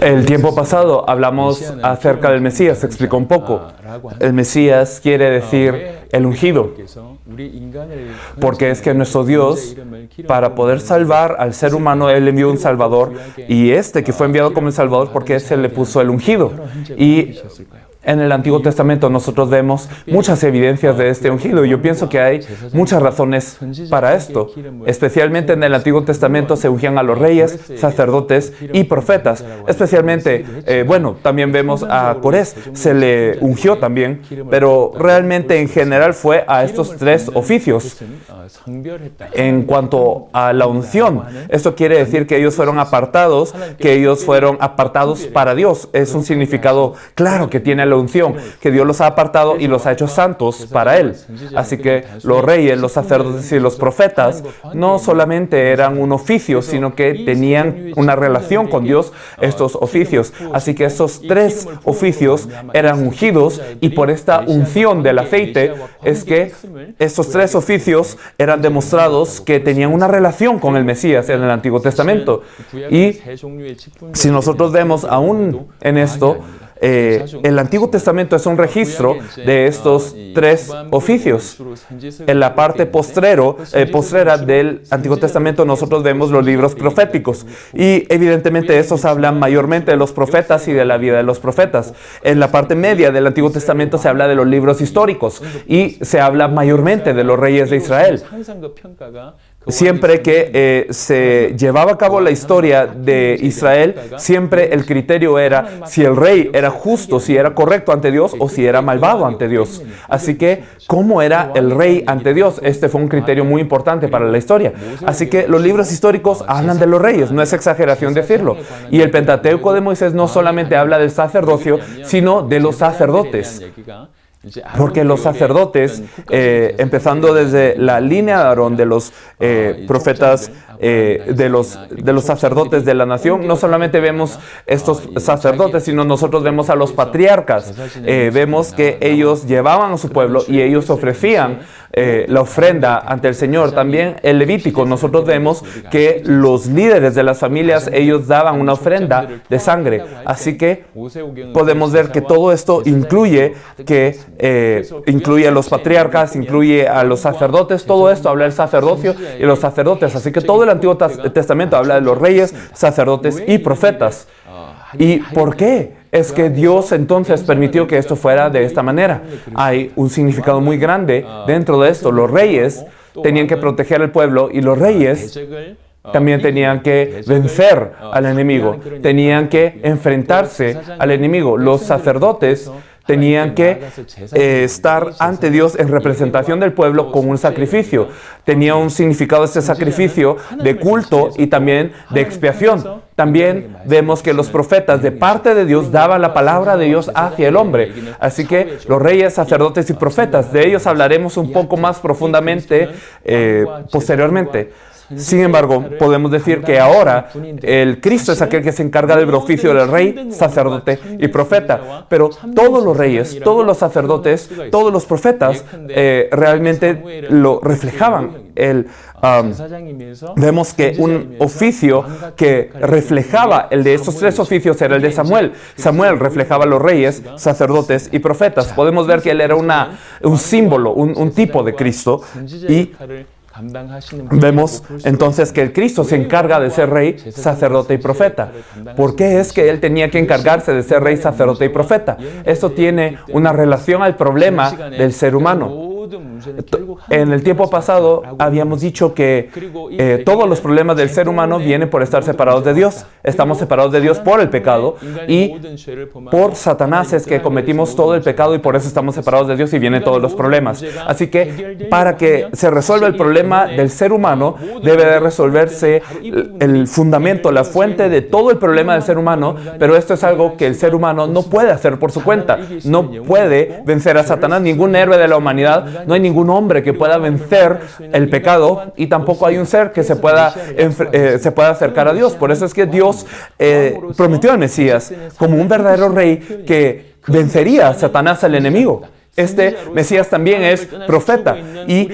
El tiempo pasado hablamos acerca del Mesías, se explicó un poco. El Mesías quiere decir el ungido, porque es que nuestro Dios, para poder salvar al ser humano, Él envió un Salvador, y este que fue enviado como el Salvador, porque se le puso el ungido. Y en el Antiguo Testamento nosotros vemos muchas evidencias de este ungido. Yo pienso que hay muchas razones para esto. Especialmente en el Antiguo Testamento se ungían a los reyes, sacerdotes y profetas. Especialmente, también vemos a Corés, se le ungió también, pero realmente en general fue a estos tres oficios. En cuanto a la unción, esto quiere decir que ellos fueron apartados, para Dios. Es un significado claro que tiene la unción, que Dios los ha apartado y los ha hecho santos para Él. Así que los reyes, los sacerdotes y los profetas no solamente eran un oficio, sino que tenían una relación con Dios, estos oficios. Así que estos tres oficios eran ungidos, y por esta unción del aceite es que estos tres oficios eran demostrados que tenían una relación con el Mesías en el Antiguo Testamento. Y si nosotros vemos aún en esto, el Antiguo Testamento es un registro de estos tres oficios. En la parte postrera del Antiguo Testamento nosotros vemos los libros proféticos, y evidentemente estos hablan mayormente de los profetas y de la vida de los profetas. En la parte media del Antiguo Testamento se habla de los libros históricos, y se habla mayormente de los reyes de Israel. Siempre que se llevaba a cabo la historia de Israel, siempre el criterio era si el rey era justo, si era correcto ante Dios, o si era malvado ante Dios. Así que, ¿cómo era el rey ante Dios? Este fue un criterio muy importante para la historia. Así que los libros históricos hablan de los reyes, no es exageración decirlo. Y el Pentateuco de Moisés no solamente habla del sacerdocio, sino de los sacerdotes. Porque los sacerdotes, empezando desde la línea de Aarón, de los profetas, de los sacerdotes de la nación, no solamente vemos estos sacerdotes, sino nosotros vemos a los patriarcas. Vemos que ellos llevaban a su pueblo y ellos ofrecían la ofrenda ante el Señor. También el Levítico, nosotros vemos que los líderes de las familias, ellos daban una ofrenda de sangre. Así que podemos ver que todo esto incluye a los patriarcas, incluye a los sacerdotes. Todo esto habla del sacerdocio y los sacerdotes. Así que todo el Antiguo Testamento habla de los reyes, sacerdotes y profetas. ¿Y por qué es que Dios entonces permitió que esto fuera de esta manera? Hay un significado muy grande dentro de esto. Los reyes tenían que proteger al pueblo, y los reyes también tenían que vencer al enemigo, tenían que enfrentarse al enemigo. Los sacerdotes tenían que estar ante Dios en representación del pueblo con un sacrificio. Tenía un significado este sacrificio de culto y también de expiación. También vemos que los profetas de parte de Dios daban la palabra de Dios hacia el hombre. Así que los reyes, sacerdotes y profetas, de ellos hablaremos un poco más profundamente posteriormente. Sin embargo, podemos decir que ahora el Cristo es aquel que se encarga del oficio del rey, sacerdote y profeta. Pero todos los reyes, todos los sacerdotes, todos los profetas realmente lo reflejaban. Vemos que un oficio que reflejaba el de estos tres oficios era el de Samuel. Samuel reflejaba a los reyes, sacerdotes y profetas. Podemos ver que él era un símbolo, un tipo de Cristo, y vemos entonces que el Cristo se encarga de ser rey, sacerdote y profeta. ¿Por qué es que Él tenía que encargarse de ser rey, sacerdote y profeta? Esto tiene una relación al problema del ser humano. En el tiempo pasado habíamos dicho que todos los problemas del ser humano vienen por estar separados de Dios. Estamos separados de Dios por el pecado, y por Satanás es que cometimos todo el pecado, y por eso estamos separados de Dios y vienen todos los problemas. Así que para que se resuelva el problema del ser humano, debe de resolverse el fundamento, la fuente de todo el problema del ser humano. Pero esto es algo que el ser humano no puede hacer por su cuenta. No puede vencer a Satanás. Ningún héroe de la humanidad, no hay ningún hombre que pueda vencer el pecado, y tampoco hay un ser que se pueda acercar a Dios. Por eso es que Dios prometió al Mesías como un verdadero rey que vencería a Satanás, al enemigo. Este Mesías también es profeta y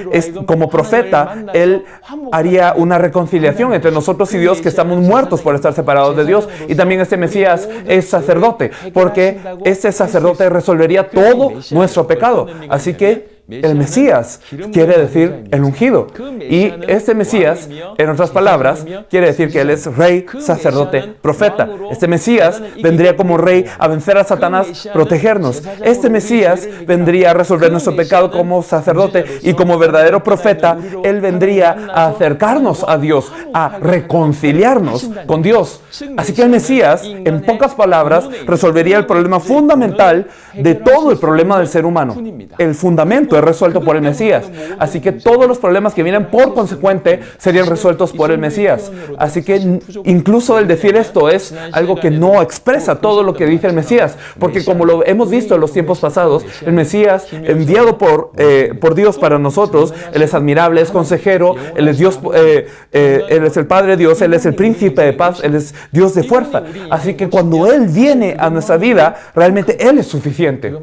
como profeta, Él haría una reconciliación entre nosotros y Dios, que estamos muertos por estar separados de Dios. Y también este Mesías es sacerdote, porque este sacerdote resolvería todo nuestro pecado. Así que el Mesías quiere decir el ungido. Y este Mesías, en otras palabras, quiere decir que Él es rey, sacerdote, profeta. Este Mesías vendría como rey a vencer a Satanás, protegernos. Este Mesías vendría a resolver nuestro pecado como sacerdote, y como verdadero profeta, Él vendría a acercarnos a Dios, a reconciliarnos con Dios. Así que el Mesías, en pocas palabras, resolvería el problema fundamental de todo el problema del ser humano. El fundamento es resuelto por el Mesías. Así que todos los problemas que vienen por consecuente serían resueltos por el Mesías. Así que incluso el decir esto es algo que no expresa todo lo que dice el Mesías, porque como lo hemos visto en los tiempos pasados, el Mesías enviado por Dios para nosotros, Él es admirable, es consejero, Él es Dios, Él es el Padre Dios, Él es el príncipe de paz, Él es Dios de fuerza. Así que cuando Él viene a nuestra vida, realmente Él es suficiente.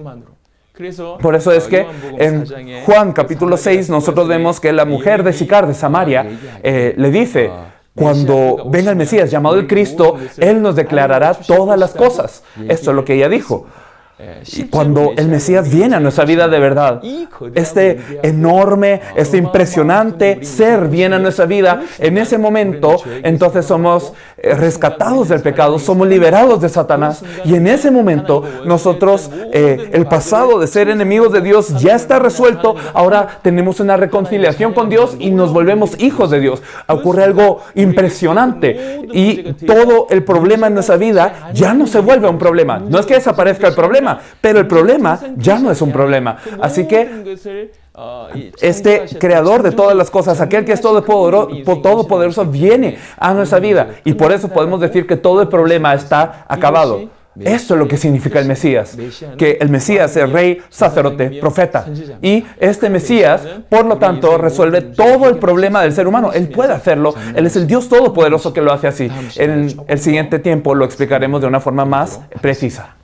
Por eso es que en Juan capítulo 6 nosotros vemos que la mujer de Sicar de Samaria le dice: cuando venga el Mesías llamado el Cristo, Él nos declarará todas las cosas. Esto es lo que ella dijo. Y cuando el Mesías viene a nuestra vida de verdad, este enorme, este impresionante ser viene a nuestra vida, en ese momento, entonces somos rescatados del pecado, somos liberados de Satanás, y en ese momento nosotros, el pasado de ser enemigos de Dios ya está resuelto. Ahora tenemos una reconciliación con Dios y nos volvemos hijos de Dios. Ocurre algo impresionante y todo el problema en nuestra vida ya no se vuelve un problema. No es que desaparezca el problema, pero el problema ya no es un problema. Así que este creador de todas las cosas, aquel que es todopoderoso, viene a nuestra vida, y por eso podemos decir que todo el problema está acabado. Esto es lo que significa el Mesías, que el Mesías es rey, sacerdote, profeta. Y este Mesías, por lo tanto, resuelve todo el problema del ser humano. Él puede hacerlo. Él es el Dios todopoderoso que lo hace así. En el siguiente tiempo lo explicaremos de una forma más precisa.